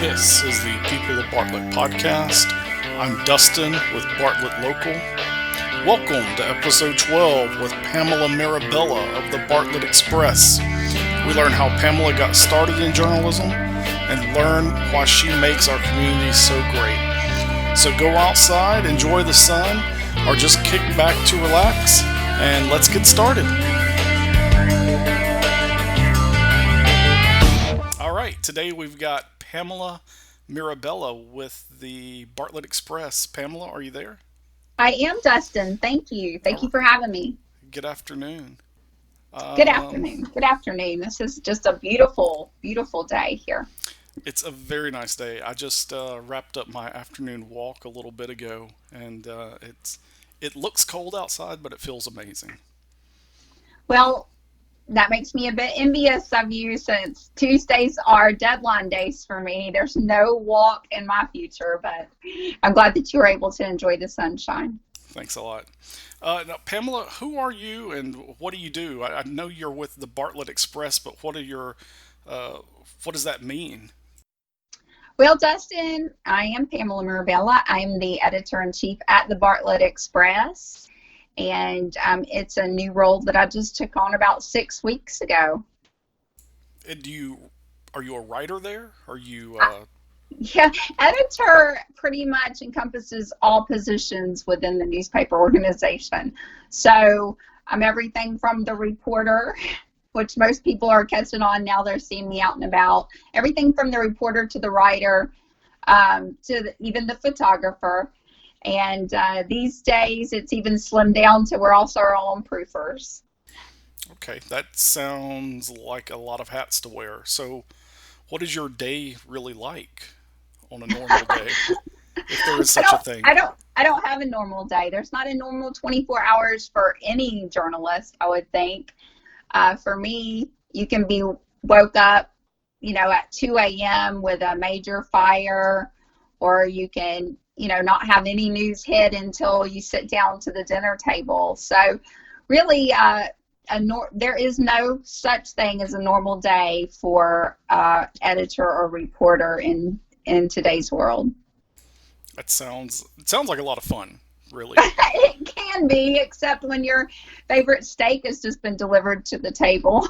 This is the People of Bartlett podcast. I'm Dustin with Bartlett Local. Welcome to episode 12 with Pamela Mirabella of the Bartlett Express. We learn how Pamela got started in journalism and learn why she makes our community so great. So go outside, enjoy the sun, or just kick back to relax, and let's get started. All right, today we've got Pamela Mirabella with the Bartlett Express. Pamela, are you there? I am, Dustin. Thank you. Thank you for having me. Good afternoon. Good afternoon. Good afternoon. This is just a beautiful, beautiful day here. It's a very nice day. I just wrapped up my afternoon walk a little bit ago, and it looks cold outside, but it feels amazing. Well, that makes me a bit envious of you since Tuesdays are deadline days for me. There's no walk in my future, but I'm glad that you were able to enjoy the sunshine. Thanks a lot. Now, Pamela, who are you and what do you do? I know you're with the Bartlett Express, but what does that mean? Well, Dustin, I am Pamela Mirabella. I'm the editor-in-chief at the Bartlett Express. And it's a new role that I just took on about 6 weeks ago. And are you a writer there? Are you? Yeah, editor pretty much encompasses all positions within the newspaper organization. So I'm everything from the reporter, which most people are catching on now. They're seeing me out and about. Everything from the reporter to the writer, even the photographer. And these days, it's even slimmed down to we're also our own proofers. Okay, that sounds like a lot of hats to wear. So, what is your day really like on a normal day, if there is such a thing? I don't have a normal day. There's not a normal 24 hours for any journalist, I would think. For me, you can be woke up, at 2 a.m. with a major fire, or you can not have any news hit until you sit down to the dinner table. So really, there is no such thing as a normal day for editor or reporter in today's world. It sounds like a lot of fun, really. It can be, except when your favorite steak has just been delivered to the table.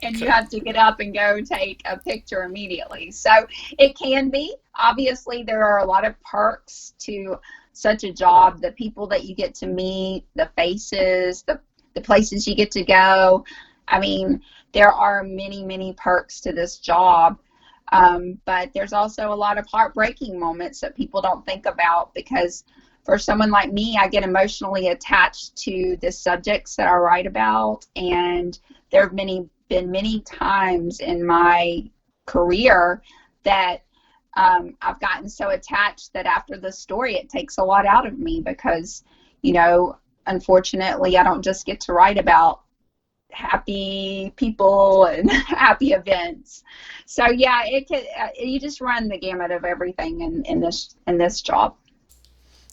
And Okay. You have to get up and go take a picture immediately. So it can be. Obviously, there are a lot of perks to such a job. The people that you get to meet, the faces, the places you get to go. I mean, there are many, many perks to this job. But there's also a lot of heartbreaking moments that people don't think about, because for someone like me, I get emotionally attached to the subjects that I write about, and there have been many times in my career that I've gotten so attached that after the story, it takes a lot out of me because, unfortunately, I don't just get to write about happy people and happy events. So yeah, you just run the gamut of everything in this job.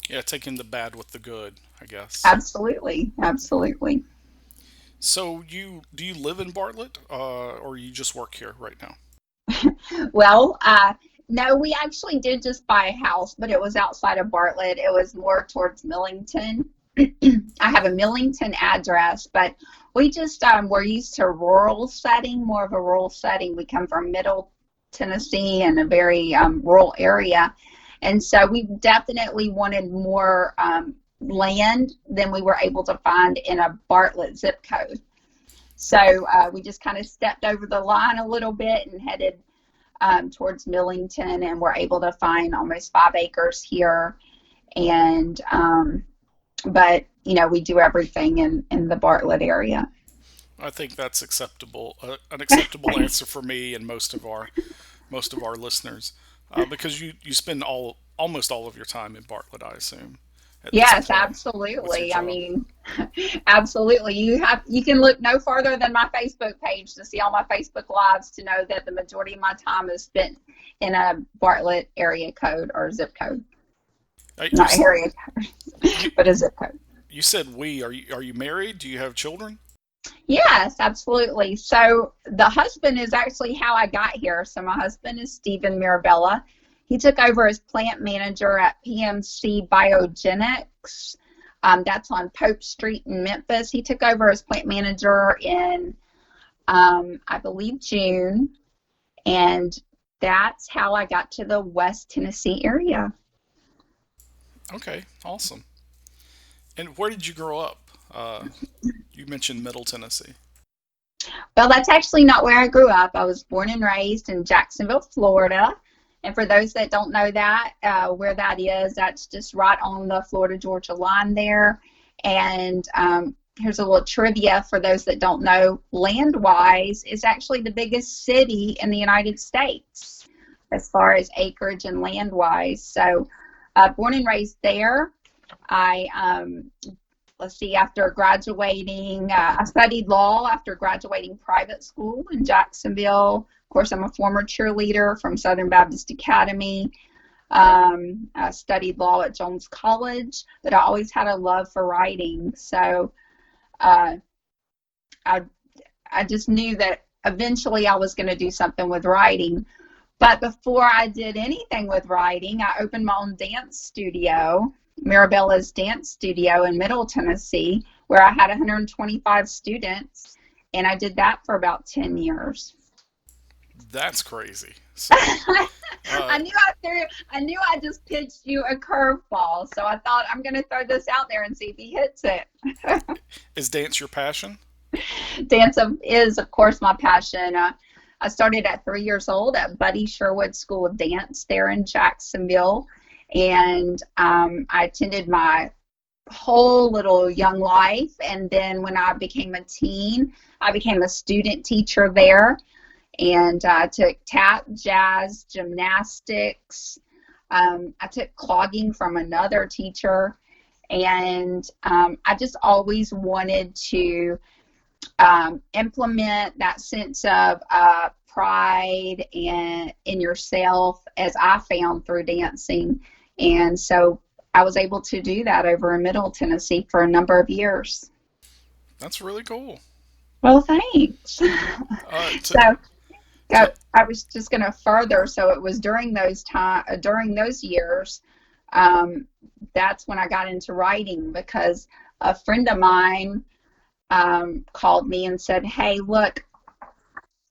Yeah, taking the bad with the good, I guess. Absolutely, absolutely. So do you live in Bartlett, or you just work here right now? Well, no, we actually did just buy a house, but it was outside of Bartlett. It was more towards Millington. I have a Millington address, but we just we're used to a rural setting, more of a rural setting. We come from Middle Tennessee and a very rural area, and so we definitely wanted more land than we were able to find in a Bartlett zip code. So we just kind of stepped over the line a little bit and headed towards Millington, and we're able to find almost 5 acres here. And but we do everything in the Bartlett area. I think that's acceptable, an acceptable answer for me and most of our listeners, because you spend almost all of your time in Bartlett, I assume. Yes, With your absolutely. I job. mean, absolutely. You can look no further than my Facebook page to see all my Facebook lives to know that the majority of my time is spent in a Bartlett area code or zip code. Not area code, You, but a zip code. you said we. Are you married? Do you have children? Yes, absolutely. So the husband is actually how I got here. So my husband is Stephen Mirabella. He took over as plant manager at PMC Biogenics. That's on Pope Street in Memphis. He took over as plant manager in, I believe, June. And that's how I got to the West Tennessee area. Okay, awesome. And where did you grow up? You mentioned Middle Tennessee. Well, that's actually not where I grew up. I was born and raised in Jacksonville, Florida. And for those that don't know that, where that is, that's just right on the Florida-Georgia line there. And here's a little trivia for those that don't know. Land-wise, it's actually the biggest city in the United States as far as acreage and land-wise. So born and raised there. I let's see, after graduating, I studied law after graduating private school in Jacksonville. Of course, I'm a former cheerleader from Southern Baptist Academy. I studied law at Jones College, but I always had a love for writing. So I just knew that eventually I was going to do something with writing. But before I did anything with writing, I opened my own dance studio, Mirabella's Dance Studio in Middle Tennessee, where I had 125 students, and I did that for about 10 years. That's crazy. So, I knew I just pitched you a curveball, so I thought I'm going to throw this out there and see if he hits it. is dance your passion? Dance is, of course, my passion. I started at 3 years old at Buddy Sherwood School of Dance there in Jacksonville, and I attended my whole little young life. And then when I became a teen, I became a student teacher there, and I took tap, jazz, gymnastics. I took clogging from another teacher, and I just always wanted to implement that sense of pride in yourself, as I found through dancing. And so I was able to do that over in Middle Tennessee for a number of years. That's really cool. Well, thanks. To, I was just going to further. So it was during those years, that's when I got into writing, because a friend of mine called me and said, "Hey, look,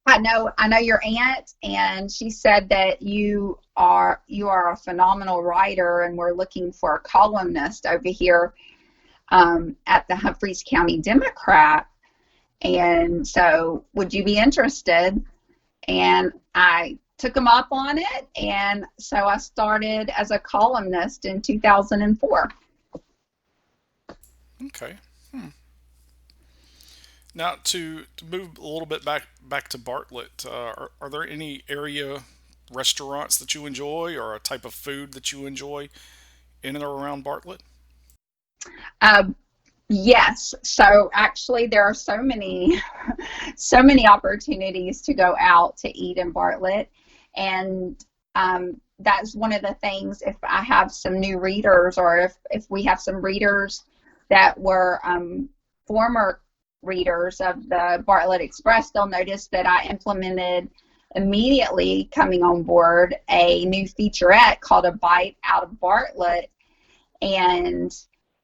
I know your aunt, and she said that you are a phenomenal writer, and we're looking for a columnist over here at the Humphreys County Democrat. And so, would you be interested?" And I took him up on it, and so I started as a columnist in 2004. okay. Now, to move a little bit back to Bartlett, are there any area restaurants that you enjoy, or a type of food that you enjoy in and around Bartlett? Yes. So actually, there are so many, so many opportunities to go out to eat in Bartlett, and that's one of the things. If I have some new readers, or if we have some readers that were former readers of the Bartlett Express, they'll notice that I implemented, immediately coming on board, a new featurette called A Bite Out of Bartlett. And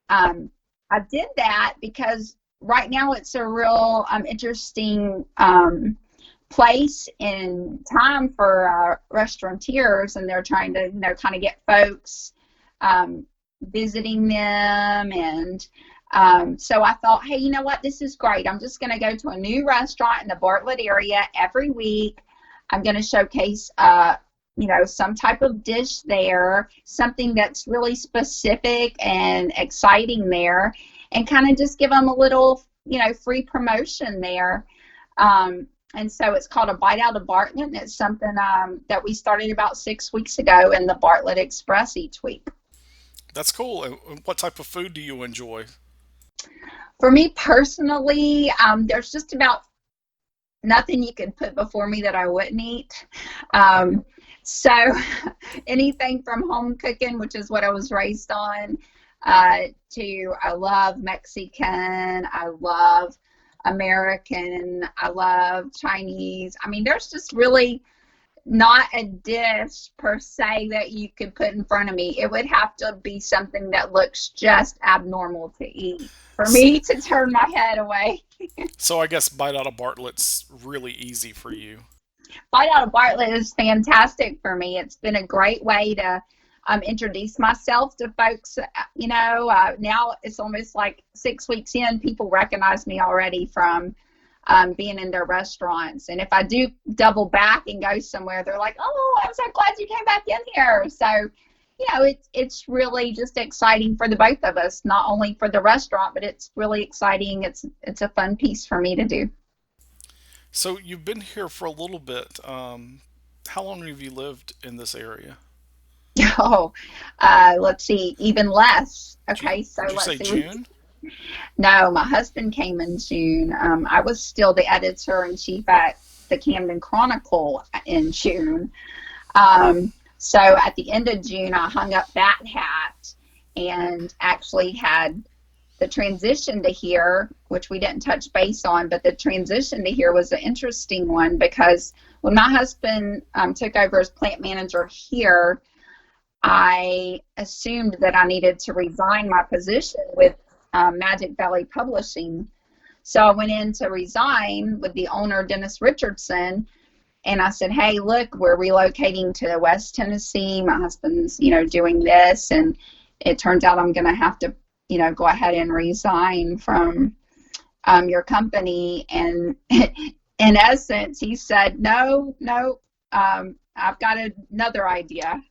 I did that because right now it's a real interesting place in time for restaurateurs, and they're trying to kind of get folks visiting them. And so I thought, hey, you know what, this is great. I'm just going to go to a new restaurant in the Bartlett area every week. I'm going to showcase some type of dish there, something that's really specific and exciting there, and kind of just give them a little, free promotion there. And so it's called A Bite Out of Bartlett, and it's something that we started about 6 weeks ago in the Bartlett Express each week. That's cool. And what type of food do you enjoy? For me personally, there's just about nothing you can put before me that I wouldn't eat. So anything from home cooking, which is what I was raised on, to I love Mexican. I love American. I love Chinese. I mean, there's just really not a dish per se that you could put in front of me. It would have to be something that looks just abnormal to eat for me to turn my head away. So I guess bite out of Bartlett's really easy for you. Bite out of Bartlett is fantastic for me. It's been a great way to introduce myself to folks. Now it's almost like 6 weeks in, people recognize me already from being in their restaurants. And if I do double back and go somewhere, they're like, "Oh, I'm so glad you came back in here." So, it's really just exciting for the both of us, not only for the restaurant, but it's really exciting. It's a fun piece for me to do. So you've been here for a little bit. How long have you lived in this area? Oh, let's see, even less. Okay, so Would you let's say see. June? No, my husband came in June. I was still the editor-in-chief at the Camden Chronicle in June. So at the end of June, I hung up that hat and actually had the transition to here, which we didn't touch base on, but the transition to here was an interesting one because when my husband took over as plant manager here, I assumed that I needed to resign my position with Magic Valley Publishing. So I went in to resign with the owner, Dennis Richardson, and I said, "Hey, look, we're relocating to West Tennessee. My husband's, doing this, and it turns out I'm going to have to, go ahead and resign from your company." And in essence, he said, "No, no, I've got another idea.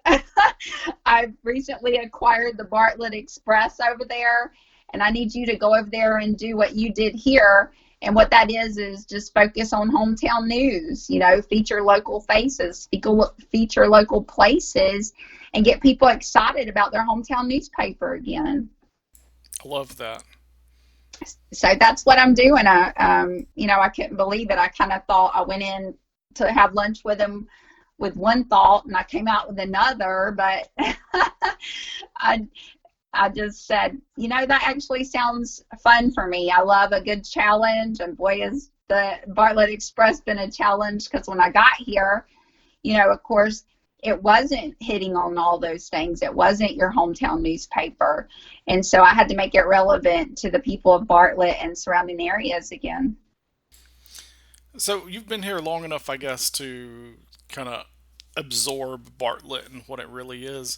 I've recently acquired the Bartlett Express over there, and I need you to go over there and do what you did here." And what that is just focus on hometown news, feature local faces, feature local places, and get people excited about their hometown newspaper again. I love that. So that's what I'm doing. I couldn't believe it. I kind of thought I went in to have lunch with him with one thought, and I came out with another, but I just said, that actually sounds fun for me. I love a good challenge, and boy, has the Bartlett Express been a challenge, because when I got here, of course, it wasn't hitting on all those things. It wasn't your hometown newspaper. And so I had to make it relevant to the people of Bartlett and surrounding areas again. So you've been here long enough, I guess, to kind of absorb Bartlett and what it really is.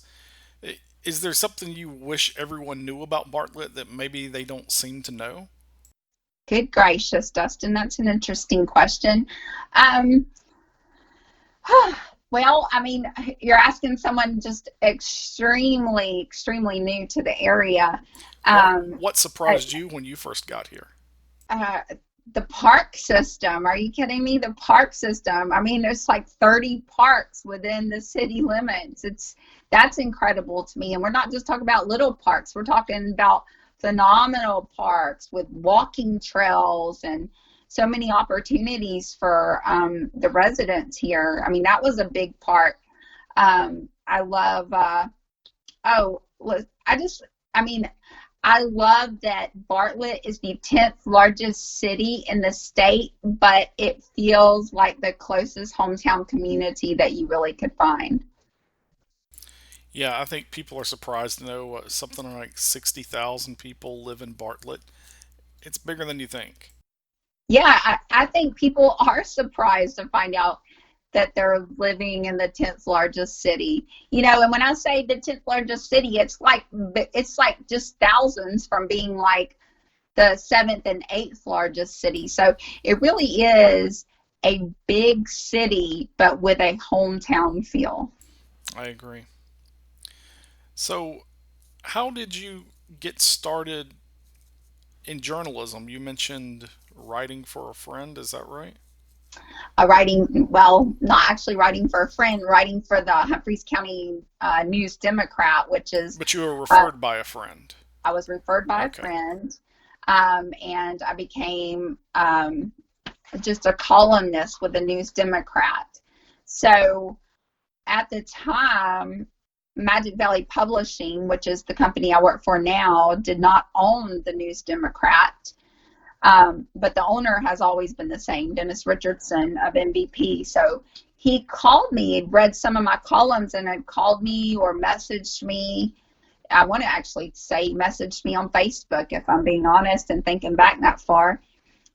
Is there something you wish everyone knew about Bartlett that maybe they don't seem to know? Good gracious, Dustin, that's an interesting question. Well, I mean, you're asking someone just extremely, extremely new to the area. What surprised you when you first got here? Uh, the park system. Are you kidding me? The park system. I mean, there's like 30 parks within the city limits. That's incredible to me. And we're not just talking about little parks. We're talking about phenomenal parks with walking trails and so many opportunities for the residents here. I mean, that was a big part. I love, I love that Bartlett is the 10th largest city in the state, but it feels like the closest hometown community that you really could find. Yeah, I think people are surprised to know something like 60,000 people live in Bartlett. It's bigger than you think. Yeah, I think people are surprised to find out that they're living in the 10th largest city. And when I say the 10th largest city, it's like just thousands from being like the 7th and 8th largest city. So it really is a big city, but with a hometown feel. I agree. So, how did you get started in journalism? You mentioned writing for a friend, is that right? Not actually writing for a friend, writing for the Humphreys County News Democrat, which is. But you were referred by a friend. I was referred by Okay. a friend, and I became just a columnist with the News Democrat. So at the time, Magic Valley Publishing, which is the company I work for now, did not own the News Democrat. But the owner has always been the same, Dennis Richardson of MVP. So he called me, he'd read some of my columns and had called me or messaged me. I want to actually say messaged me on Facebook, if I'm being honest and thinking back that far.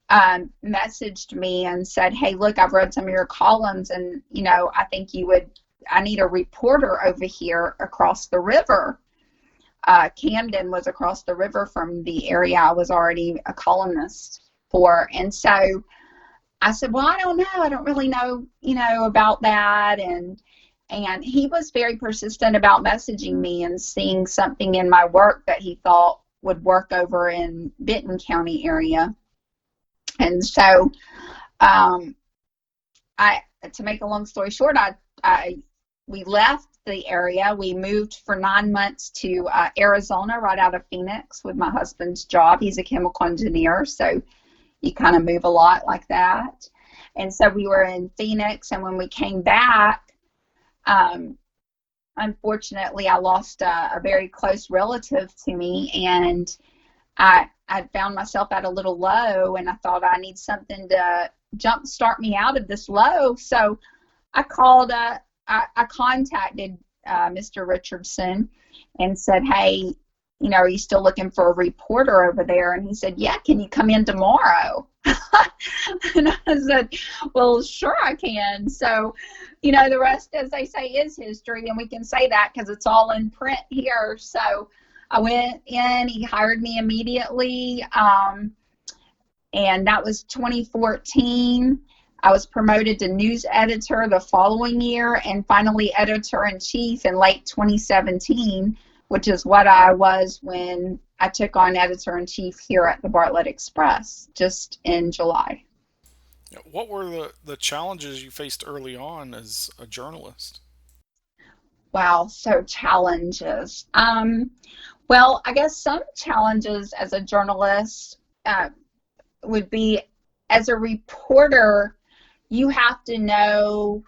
Messaged me and said, hey, look, I've read some of your columns and, I think I need a reporter over here across the river. Camden was across the river from the area I was already a columnist for. And so I said, well, I don't know. I don't really know, about that. And he was very persistent about messaging me and seeing something in my work that he thought would work over in Benton County area. And so, to make a long story short, we left the area. We moved for 9 months to Arizona, right out of Phoenix, with my husband's job. He's a chemical engineer, so you kind of move a lot like that. And so we were in Phoenix, and when we came back, unfortunately, I lost a very close relative to me, and I found myself at a little low, and I thought I need something to jumpstart me out of this low. So I called, I contacted Mr. Richardson and said, hey, are you still looking for a reporter over there? And he said, yeah, can you come in tomorrow? And I said, well, sure I can. So, the rest, as they say, is history, and we can say that because it's all in print here. So I went in, he hired me immediately, and that was 2014. I was promoted to news editor the following year, and finally editor-in-chief in late 2017, which is what I was when I took on editor-in-chief here at the Bartlett Express just in July. What were the challenges you faced early on as a journalist? Wow, so challenges. Well, I guess some challenges as a journalist would be, as a reporter, you have to know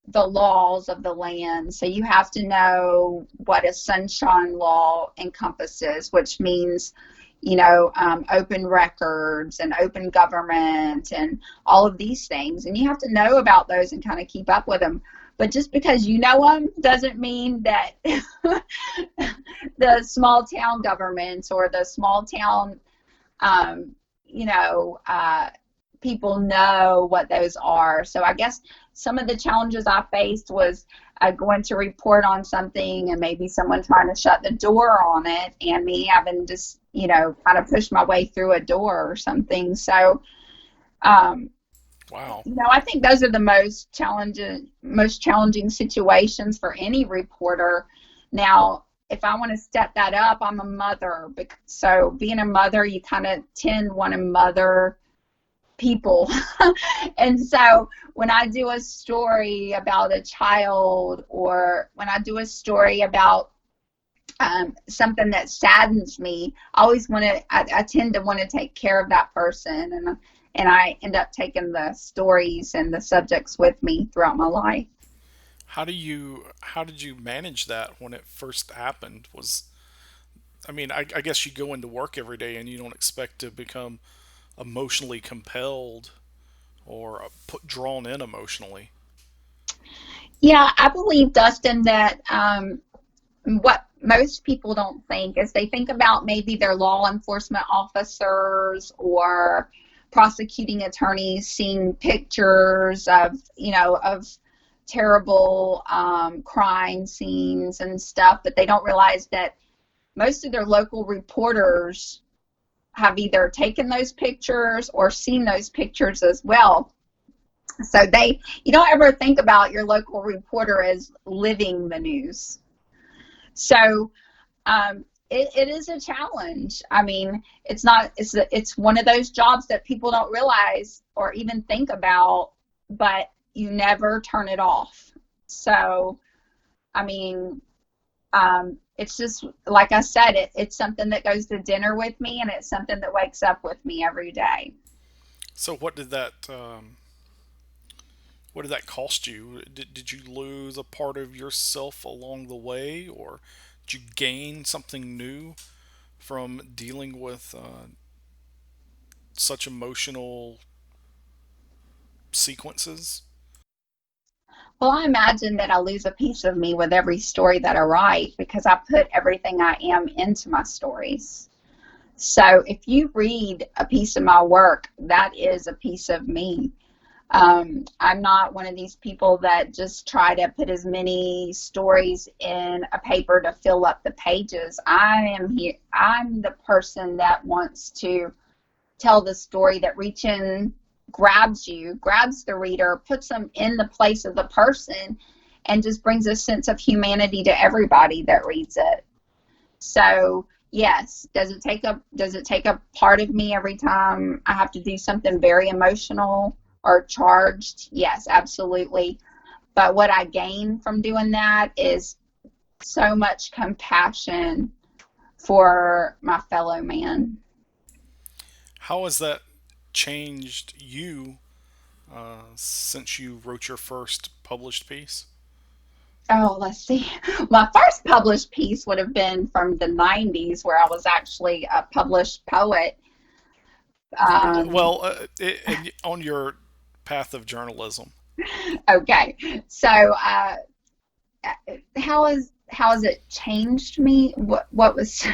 the laws of the land. So you have to know what a sunshine law encompasses, which means, open records and open government and all of these things. And you have to know about those and kind of keep up with them. But just because you know them doesn't mean that the small town governments or the small town, people know what those are. So I guess some of the challenges I faced was going to report on something and maybe someone trying to shut the door on it and me having to, kind of push my way through a door or something. So, Wow. I think those are the most challenging situations for any reporter. Now, if I want to step that up, I'm a mother. So being a mother, you kind of want to mother people. And so when I do a story about a child, or when I do a story about something that saddens me, I tend to want to take care of that person, and I end up taking the stories and the subjects with me throughout my life. How did you manage that when it first happened? I guess you go into work every day and you don't expect to become emotionally compelled or drawn in emotionally. Yeah, I believe, Dustin, that what most people don't think is they think about maybe their law enforcement officers or prosecuting attorneys seeing pictures of terrible crime scenes and stuff, but they don't realize that most of their local reporters have either taken those pictures or seen those pictures as well. So you don't ever think about your local reporter as living the news. So it is a challenge. I mean, it's one of those jobs that people don't realize or even think about, but you never turn it off. So, I mean, it's just, like I said, it's something that goes to dinner with me, and it's something that wakes up with me every day. So what did that cost you? Did you lose a part of yourself along the way, or did you gain something new from dealing with such emotional sequences? Well, I imagine that I lose a piece of me with every story that I write because I put everything I am into my stories. So if you read a piece of my work, that is a piece of me. I'm not one of these people that just try to put as many stories in a paper to fill up the pages. I am here. I'm the person that wants to tell the story that reach in, grabs you, grabs the reader, puts them in the place of the person, and just brings a sense of humanity to everybody that reads it. So yes, does it take a part of me every time I have to do something very emotional or charged? Yes, absolutely. But what I gain from doing that is so much compassion for my fellow man. How has that changed you since you wrote your first published piece? Oh, let's see. My first published piece would have been from the 90s, where I was actually a published poet. Um, Well, on your path of journalism. okay, so how has it changed me? What was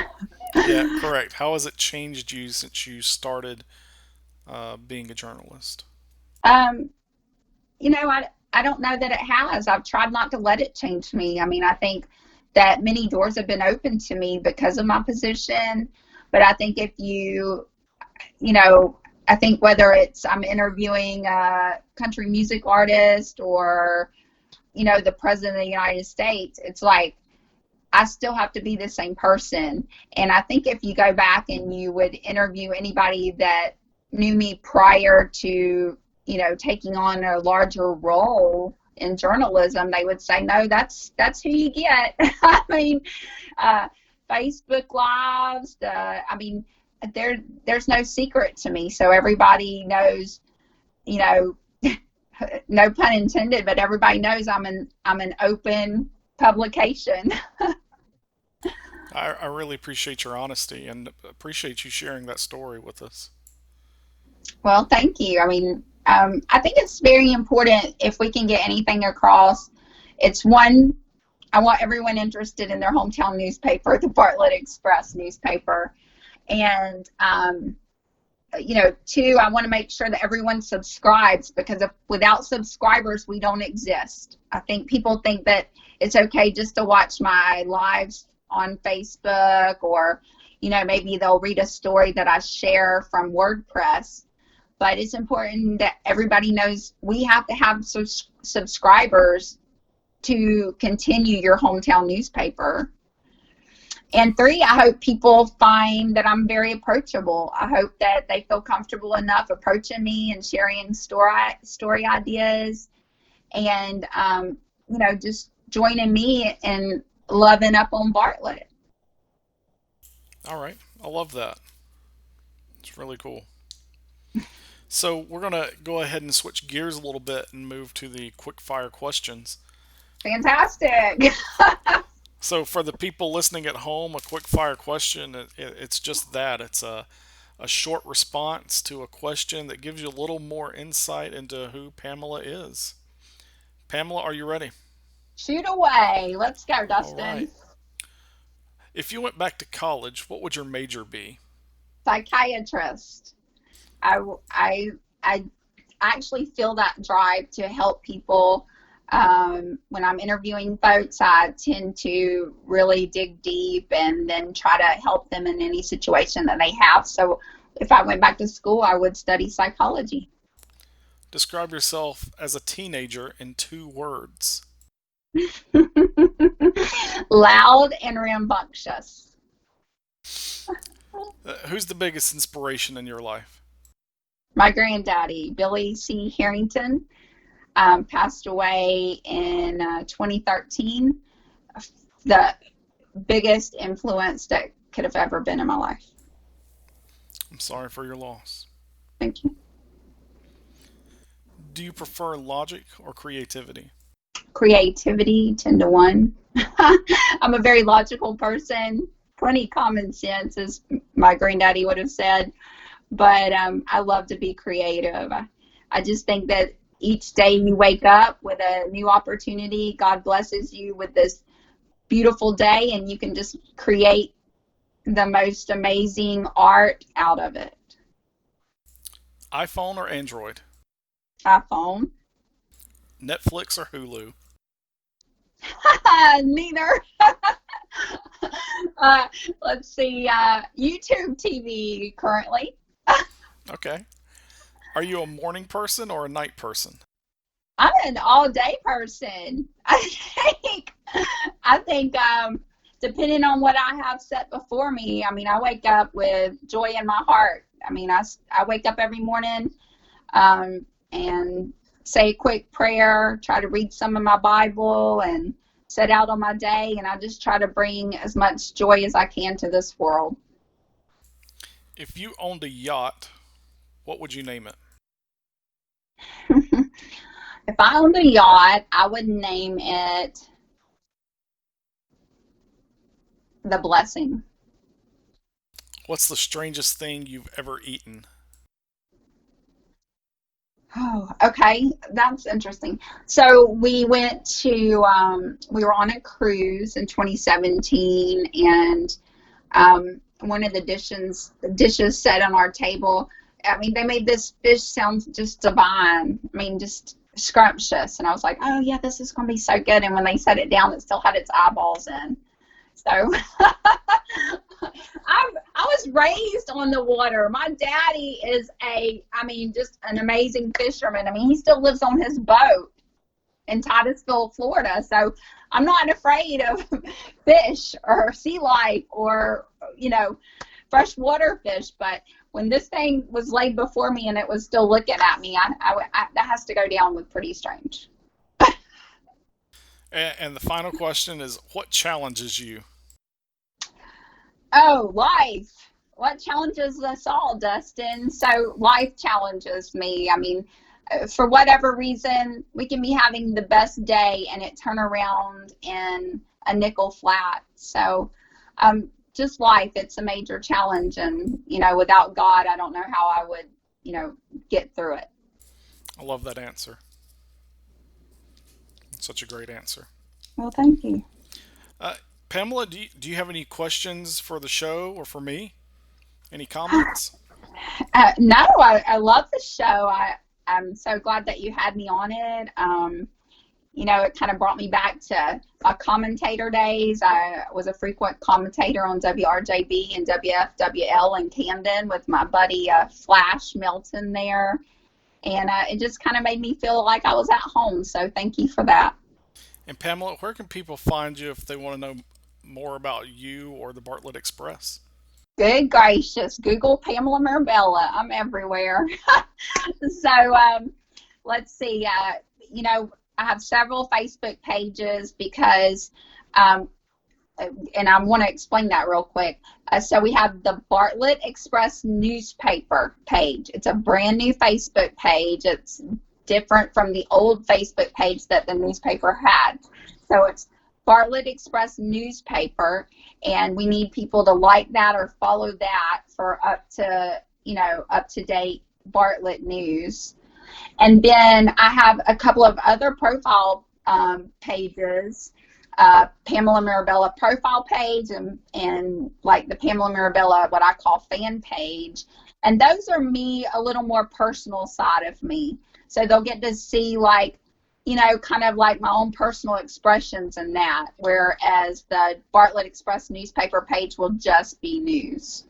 Yeah, correct. How has it changed you since you started being a journalist? um I don't know that it has. I've tried not to let it change me. I mean, I think that many doors have been open to me because of my position, but I think if you know, I think whether it's I'm interviewing a country music artist or, the president of the United States, it's like I still have to be the same person. And I think if you go back and you would interview anybody that knew me prior to, taking on a larger role in journalism, they would say, no, that's who you get. I mean, uh, Facebook Lives, I mean, there's no secret to me. So everybody knows, you know, no pun intended, but everybody knows I'm an open publication. I really appreciate your honesty and appreciate you sharing that story with us. Well, thank you. I mean, I think it's very important if we can get anything across. It's one, I want everyone interested in their hometown newspaper, the Bartlett Express newspaper. And, two, I want to make sure that everyone subscribes because without subscribers, we don't exist. I think people think that it's okay just to watch my lives on Facebook or, maybe they'll read a story that I share from WordPress. But it's important that everybody knows we have to have subscribers to continue your hometown newspaper. And three, I hope people find that I'm very approachable. I hope that they feel comfortable enough approaching me and sharing story ideas and, just joining me and loving up on Bartlett. All right. I love that. It's really cool. So we're going to go ahead and switch gears a little bit and move to the quick fire questions. Fantastic. So for the people listening at home, a quick fire question, it's just that. It's a short response to a question that gives you a little more insight into who Pamela is. Pamela, are you ready? Shoot away. Let's go, All right. Dustin. If you went back to college, what would your major be? Psychiatrist. I, I, I actually feel that drive to help people. When I'm interviewing folks, I tend to really dig deep and then try to help them in any situation that they have. So if I went back to school, I would study psychology. Describe yourself as a teenager in 2 words. Loud and rambunctious. Who's the biggest inspiration in your life? My granddaddy, Billy C. Harrington, passed away in 2013. The biggest influence that could have ever been in my life. I'm sorry for your loss. Thank you. Do you prefer logic or creativity? Creativity, 10 to 1. I'm a very logical person, plenty common sense, as my granddaddy would have said. but I love to be creative. I just think that each day you wake up with a new opportunity, God blesses you with this beautiful day, and you can just create the most amazing art out of it. iPhone or Android? iPhone. Netflix or Hulu? Neither. Let's see. YouTube TV currently. Okay. Are you a morning person or a night person? I'm an all-day person. I think, depending on what I have set before me, I mean, I wake up with joy in my heart. I mean, I wake up every morning and say a quick prayer, try to read some of my Bible, and set out on my day, and I just try to bring as much joy as I can to this world. If you owned a yacht, what would you name it? If I owned a yacht, I would name it The Blessing. What's the strangest thing you've ever eaten? Oh, okay. That's interesting. So we we were on a cruise in 2017, and one of the dishes set on our table, I mean, they made this fish sound just divine. I mean, just scrumptious. And I was like, oh, yeah, this is going to be so good. And when they set it down, it still had its eyeballs in. So I was raised on the water. My daddy is just an amazing fisherman. I mean, he still lives on his boat in Titusville, Florida. So I'm not afraid of fish or sea life or, freshwater fish. But when this thing was laid before me and it was still looking at me, that has to go down with pretty strange. And the final question is, what challenges you? Oh, life. What challenges us all, Dustin? So life challenges me. I mean, for whatever reason, we can be having the best day and it turn around in a nickel flat. So just life, it's a major challenge. And, without God, I don't know how I would, get through it. I love that answer. Such a great answer. Well, thank you. Uh, Pamela, do you have any questions for the show or for me? Any comments? No, I love the show. I'm so glad that you had me on it. It kind of brought me back to my commentator days. I was a frequent commentator on WRJB and WFWL in Camden with my buddy Flash Milton there. And it just kind of made me feel like I was at home. So thank you for that. And Pamela, where can people find you if they want to know more about you or the Bartlett Express? Good gracious. Google Pamela Mirabella. I'm everywhere. So let's see. I have several Facebook pages because, and I want to explain that real quick. So we have the Bartlett Express Newspaper page. It's a brand new Facebook page. It's different from the old Facebook page that the newspaper had. So it's Bartlett Express Newspaper, and we need people to like that or follow that for up to date Bartlett news. And then I have a couple of other profile pages, Pamela Mirabella profile page and like the Pamela Mirabella, what I call fan page. And those are me, a little more personal side of me. So they'll get to see kind of like my own personal expressions in that, whereas the Bartlett Express newspaper page will just be news.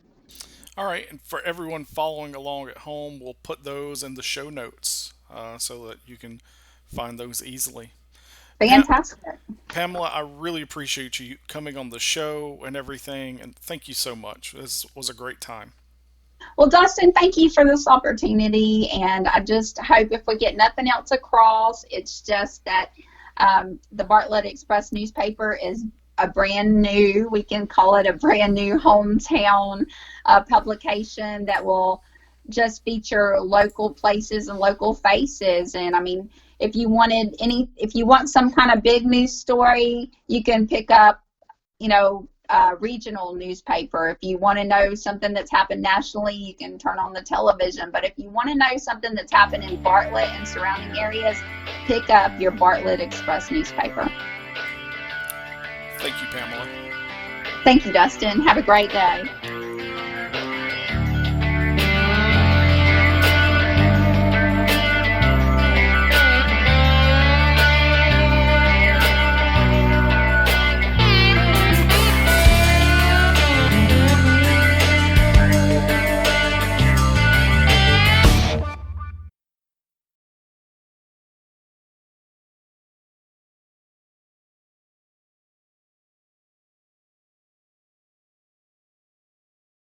All right, and for everyone following along at home, we'll put those in the show notes so that you can find those easily. Fantastic. Pamela, I really appreciate you coming on the show and everything, and thank you so much. This was a great time. Well, Dustin, thank you for this opportunity, and I just hope if we get nothing else across, it's just that the Bartlett Express newspaper is a brand new, we can call it a brand new hometown publication that will just feature local places and local faces. And I mean, if you want some kind of big news story, you can pick up, regional newspaper. If you want to know something that's happened nationally, you can turn on the television. But if you want to know something that's happened in Bartlett and surrounding areas, pick up your Bartlett Express newspaper. Thank you, Pamela. Thank you, Dustin. Have a great day.